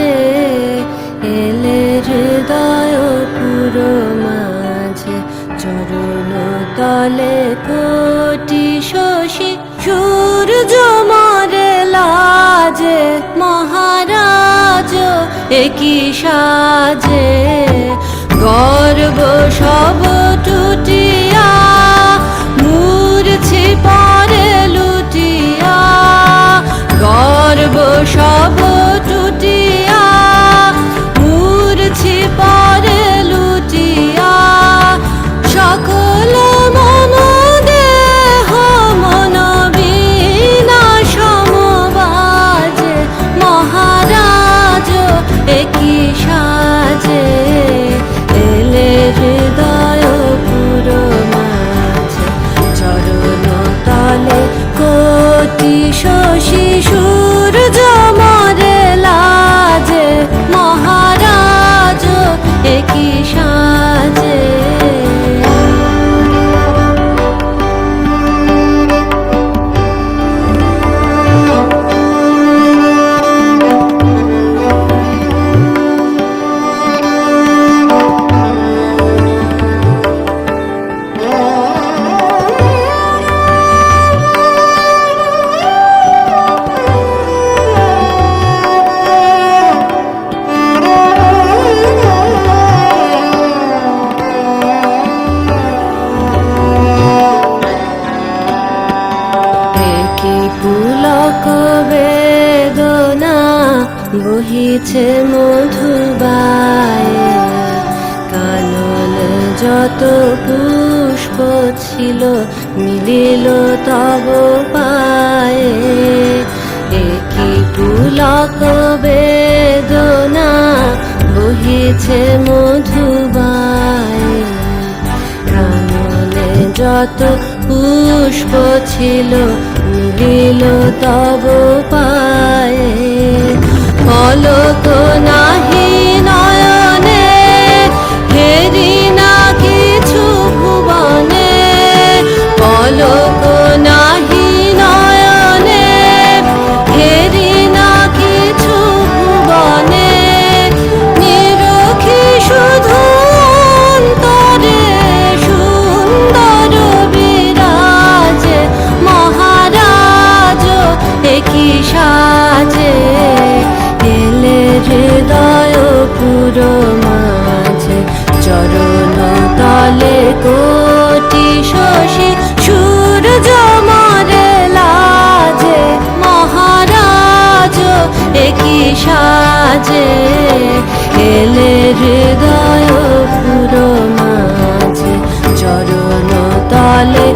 লাজে এলে হৃদয় পুরো মাঝে চরণ তলে কোটি শশী সূর্য মরে লাজে মহারাজ একই সাজে গর্ব সব টুটিয়া মূর্ছি পরে লুটিয়া গর্ব সব টুটিয়া মূর্ছি পরে লুটিয়া সকল মন দেহ মন বিনা সমবাজে মহারাজ একই সাজে এলে হৃদয় পুরো মাঝে চরণ তলে কোটি শশী সূর্য মরে লাজে মহারাজ একই সাজে পুলক বেদনা বহিছে মধুবায়ে কানন যত পুষ্প ছিল মিলিল তব পায়ে একই পুলক বেদনা বহিছে মধুবায়ে কাননে যত পুষ্প ছিল মিলিল তব পায়ে পলক নাহি নয়নে হেরি না কিছু ভুবনে পলক নাহি নয়নে হেরি না কিছু ভুবনে নিরখি শুধু অন্তরে সুন্দর বিরাজে মহারাজ একই সাজে এলে হৃদয় পুরো মাঝে চরণ তলে কোটি শশী সূর্য মরে লাজে মহারাজ একই সাজে এলে হৃদয় পুরো মাঝে চরণ তলে